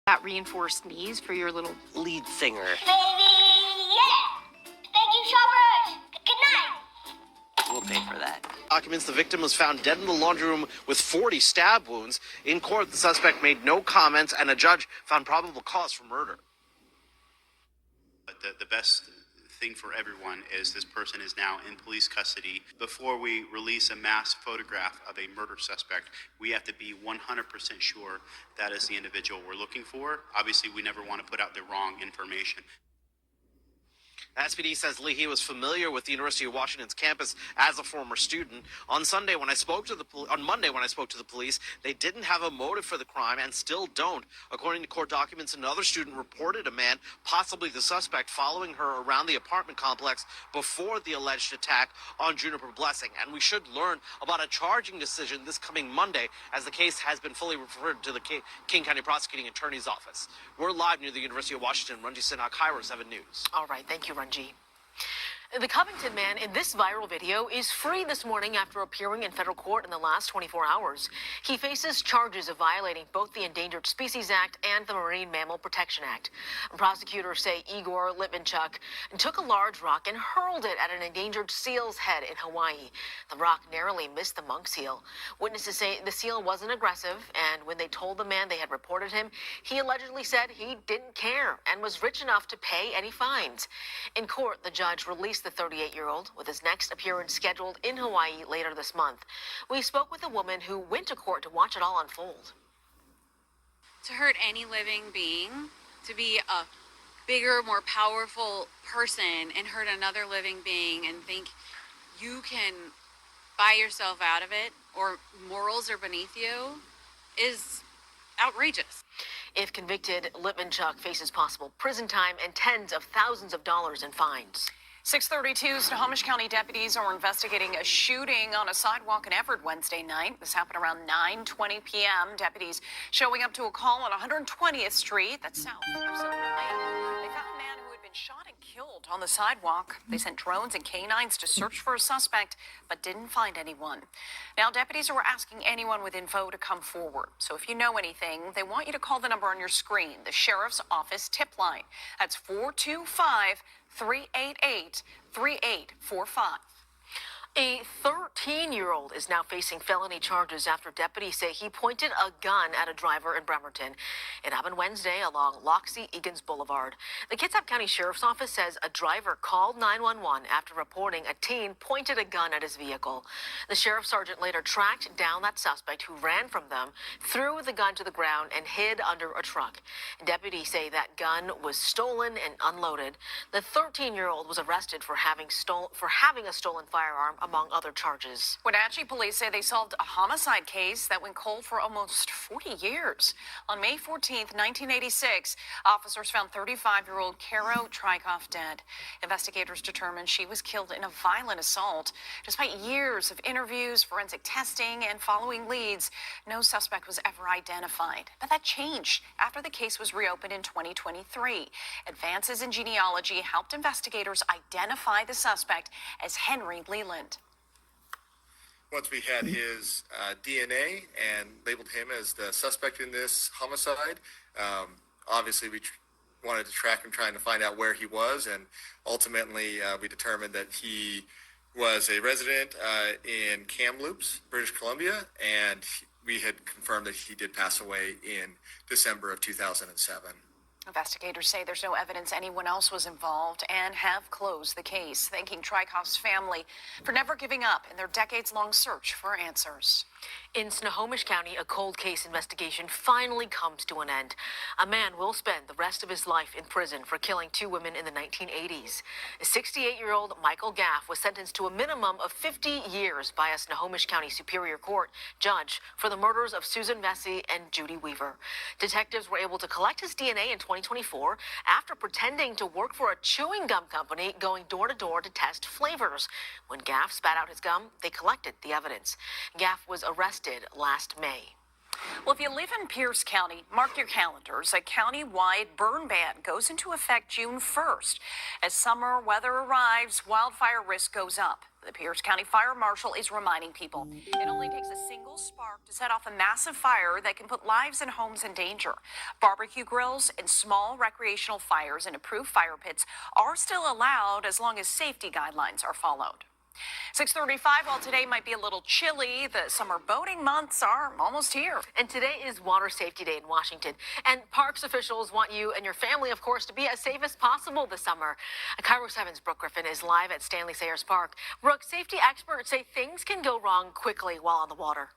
That reinforced knees for your little lead singer. Baby, yeah! Thank you, shoppers! Good night! We'll pay for that. Documents: the victim was found dead in the laundry room with 40 stab wounds. In court, the suspect made no comments, and a judge found probable cause for murder. The best thing for everyone is this person is now in police custody. Before we release a mass photograph of a murder suspect, we have to be 100% sure that is the individual we're looking for. Obviously, we never want to put out the wrong information. SPD says Leahy was familiar with the University of Washington's campus as a former student. On Monday, when I spoke to the police, they didn't have a motive for the crime and still don't. According to court documents, another student reported a man, possibly the suspect, following her around the apartment complex before the alleged attack on Juniper Blessing. And we should learn about a charging decision this coming Monday, as the case has been fully referred to the King County Prosecuting Attorney's Office. We're live near the University of Washington. Ranji Sinha, Kiro 7 News. All right, thank you, Ranji. The Covington man in this viral video is free this morning after appearing in federal court in the last 24 hours. He faces charges of violating both the Endangered Species Act and the Marine Mammal Protection Act. Prosecutors say Igor Litvinchuk took a large rock and hurled it at an endangered seal's head in Hawaii. The rock narrowly missed the monk seal. Witnesses say the seal wasn't aggressive, and when they told the man they had reported him, he allegedly said he didn't care and was rich enough to pay any fines. In court, the judge released the 38-year-old with his next appearance scheduled in Hawaii later this month. We spoke with a woman who went to court to watch it all unfold. To hurt any living being, to be a bigger, more powerful person and hurt another living being and think you can buy yourself out of it or morals are beneath you is outrageous. If convicted, Litvinchuk faces possible prison time and tens of thousands of dollars in fines. 6:32, Snohomish County deputies are investigating a shooting on a sidewalk in Everett Wednesday night. This happened around 9:20 p.m. Deputies showing up to a call on 120th Street, that's south of Silver Lake. They found a man who had been shot and killed on the sidewalk. They sent drones and canines to search for a suspect, but didn't find anyone. Now, deputies are asking anyone with info to come forward. So if you know anything, they want you to call the number on your screen, the Sheriff's Office tip line. That's 425-388-3845. A 13-year-old is now facing felony charges after deputies say he pointed a gun at a driver in Bremerton. It happened Wednesday along Loxie-Egan's Boulevard. The Kitsap County Sheriff's Office says a driver called 911 after reporting a teen pointed a gun at his vehicle. The sheriff's sergeant later tracked down that suspect who ran from them, threw the gun to the ground, and hid under a truck. Deputies say that gun was stolen and unloaded. The 13-year-old was arrested for having a stolen firearm, among other charges. Wenatchee police say they solved a homicide case that went cold for almost 40 years. On May 14th, 1986, officers found 35-year-old Kiro dead. Investigators determined she was killed in a violent assault. Despite years of interviews, forensic testing, and following leads, no suspect was ever identified. But that changed after the case was reopened in 2023. Advances in genealogy helped investigators identify the suspect as Henry Leland. Once we had his DNA and labeled him as the suspect in this homicide, obviously we wanted to track him, trying to find out where he was, and ultimately we determined that he was a resident in Kamloops, British Columbia, and we had confirmed that he did pass away in December of 2007. Investigators say there's no evidence anyone else was involved and have closed the case, thanking Trykoff's family for never giving up in their decades-long search for answers. In Snohomish County, a cold case investigation finally comes to an end. A man will spend the rest of his life in prison for killing two women in the 1980s. 68-year-old Michael Gaff was sentenced to a minimum of 50 years by a Snohomish County Superior Court judge for the murders of Susan Vesey and Judy Weaver. Detectives were able to collect his DNA in 2024 after pretending to work for a chewing gum company, going door to door to test flavors. When Gaff spat out his gum, they collected the evidence. Gaff was arrested last May. Well, if you live in Pierce County, mark your calendars. A county-wide burn ban goes into effect June 1st. As summer weather arrives, wildfire risk goes up. The Pierce County Fire Marshal is reminding people it only takes a single spark to set off a massive fire that can put lives and homes in danger. Barbecue grills and small recreational fires in approved fire pits are still allowed as long as safety guidelines are followed. 6:35, while today might be a little chilly, the summer boating months are almost here. And today is Water Safety Day in Washington. And parks officials want you and your family, of course, to be as safe as possible this summer. Kiro 7's Brooke Griffin is live at Stanley Sayers Park. Brooke, safety experts say things can go wrong quickly while on the water.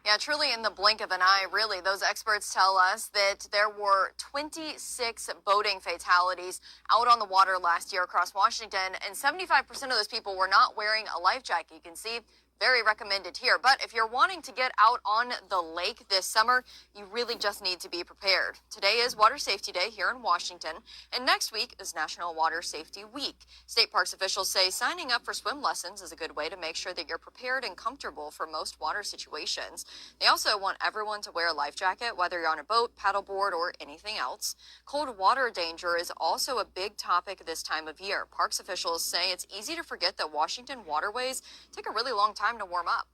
Yeah, truly in the blink of an eye, really. Those experts tell us that there were 26 boating fatalities out on the water last year across Washington, and 75% of those people were not wearing a life jacket. You can see, very recommended here. But if you're wanting to get out on the lake this summer, you really just need to be prepared. Today is Water Safety Day here in Washington, and next week is National Water Safety Week. State parks officials say signing up for swim lessons is a good way to make sure that you're prepared and comfortable for most water situations. They also want everyone to wear a life jacket, whether you're on a boat, paddleboard, or anything else. Cold water danger is also a big topic this time of year. Parks officials say it's easy to forget that Washington waterways take a really long time to warm up.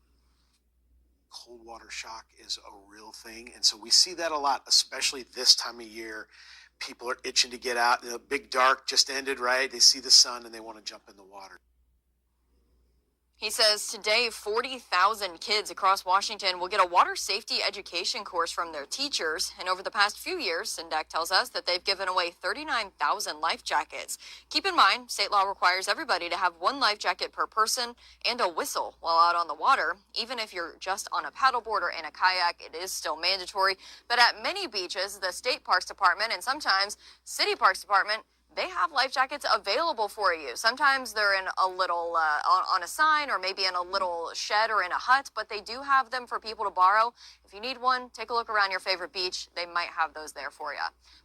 Cold water shock is a real thing, and so we see that a lot, especially this time of year. People are itching to get out. The big dark just ended, right? They see the sun and they want to jump in the water. He says today 40,000 kids across Washington will get a water safety education course from their teachers. And over the past few years, SINDAC tells us that they've given away 39,000 life jackets. Keep in mind, state law requires everybody to have one life jacket per person and a whistle while out on the water. Even if you're just on a paddleboard or in a kayak, it is still mandatory. But at many beaches, the state parks department and sometimes city parks department, they have life jackets available for you. Sometimes they're in a little, on a sign or maybe in a little shed or in a hut, but they do have them for people to borrow. If you need one, take a look around your favorite beach. They might have those there for you.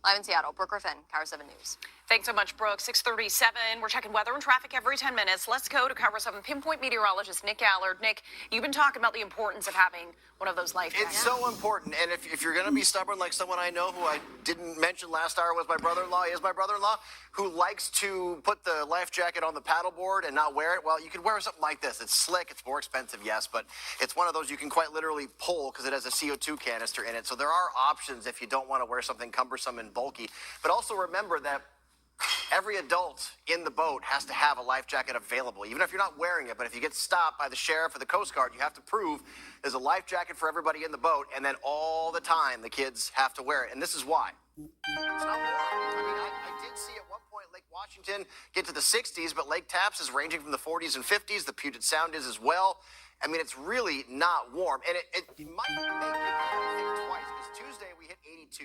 Live in Seattle, Brooke Griffin, Kiro 7 News. Thanks so much, Brooke. 6:37. We're checking weather and traffic every 10 minutes. Let's go to Kiro 7 pinpoint meteorologist Nick Allard. Nick, you've been talking about the importance of having one of those life jackets. It's so important. And if you're going to be stubborn like someone I know who I didn't mention last hour was my brother-in-law, who likes to put the life jacket on the paddleboard and not wear it, well, you could wear something like this. It's slick. It's more expensive, yes, but it's one of those you can quite literally pull because it has a CO2 canister in it. So there are options if you don't want to wear something cumbersome and bulky. But also remember that every adult in the boat has to have a life jacket available, even if you're not wearing it. But if you get stopped by the sheriff or the Coast Guard, you have to prove there's a life jacket for everybody in the boat, and then all the time the kids have to wear it. And this is why. It's not warm. I mean, I did see at one point Lake Washington get to the 60s, but Lake Tapps is ranging from the 40s and 50s. The Puget Sound is as well. I mean, it's really not warm. And it might make you think twice, because Tuesday we hit 82.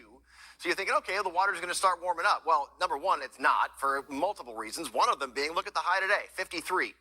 So you're thinking, okay, the water's going to start warming up. Well, number one, it's not, for multiple reasons. One of them being, look at the high today, 53.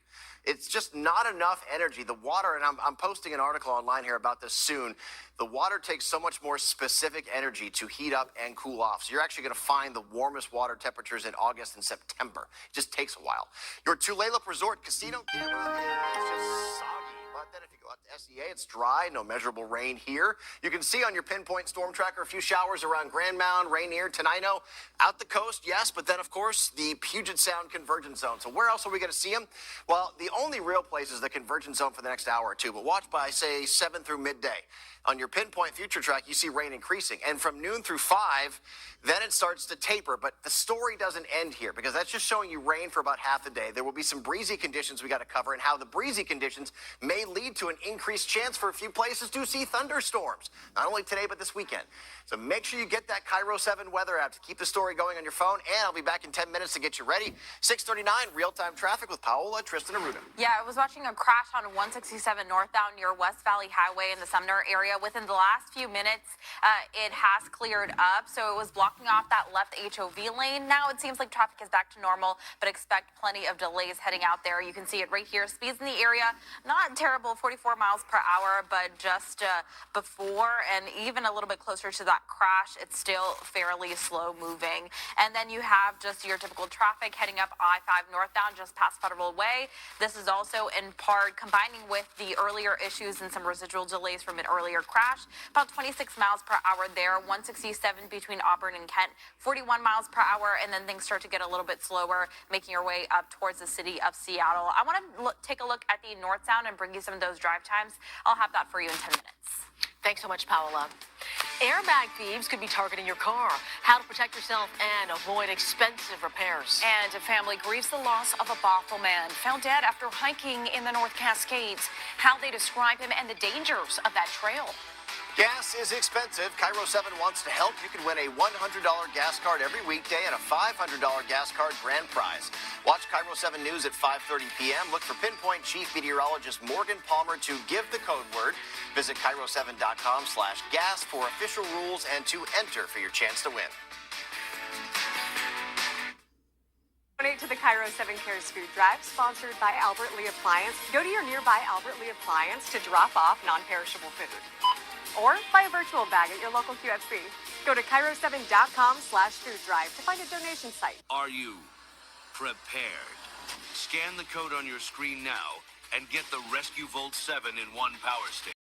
It's just not enough energy. The water, and I'm posting an article online here about this soon, the water takes so much more specific energy to heat up and cool off. So you're actually going to find the warmest water temperatures in August and September. It just takes a while. Your Tulalip Resort Casino camera is just soggy. But then if you go out to SEA, it's dry, no measurable rain here. You can see on your pinpoint storm tracker a few showers around Grand Mound, Rainier, Tenino. Out the coast, yes, but then, of course, the Puget Sound convergence zone. So where else are we going to see them? Well, the only real place is the convergence zone for the next hour or two. But watch by, say, 7 through midday. On your pinpoint future track, you see rain increasing. And from noon through 5, then it starts to taper. But the story doesn't end here, because that's just showing you rain for about half the day. There will be some breezy conditions we got to cover, and how the breezy conditions may lead to an increased chance for a few places to see thunderstorms, not only today but this weekend. So make sure you get that Kiro 7 weather app to keep the story going on your phone, and I'll be back in 10 minutes to get you ready. 6:39, real-time traffic with Paola, Tristan, and Aruda. Yeah, I was watching a crash on 167 northbound near West Valley Highway in the Sumner area. Within the last few minutes, it has cleared up, so it was blocking off that left HOV lane. Now it seems like traffic is back to normal, but expect plenty of delays heading out there. You can see it right here. Speeds in the area, not terrible, 44 miles per hour, but just before and even a little bit closer to that crash, it's still fairly slow moving. And then you have just your typical traffic heading up I-5 northbound just past Federal Way. This is also in part combining with the earlier issues and some residual delays from an earlier severe crash. About 26 miles per hour there. 167 between Auburn and Kent. 41 miles per hour, and then things start to get a little bit slower, making your way up towards the city of Seattle. I want to take a look at the North Sound and bring you some of those drive times. I'll have that for you in 10 minutes. Thanks so much, Paola. Airbag thieves could be targeting your car. How to protect yourself and avoid expensive repairs. And a family grieves the loss of a Bothell man found dead after hiking in the North Cascades. How they describe him and the dangers of that trail. Gas is expensive. Kiro 7 wants to help. You can win a $100 gas card every weekday and a $500 gas card grand prize. Watch Kiro 7 News at 5:30 p.m. Look for Pinpoint Chief Meteorologist Morgan Palmer to give the code word. Visit Kiro7.com/gas for official rules and to enter for your chance to win. Donate to the Kiro 7 Cares Food Drive, sponsored by Albert Lee Appliance. Go to your nearby Albert Lee Appliance to drop off non-perishable food. Or buy a virtual bag at your local QFC. Go to Kiro7.com/food drive to find a donation site. Are you prepared? Scan the code on your screen now and get the Rescue Volt 7 in one power station.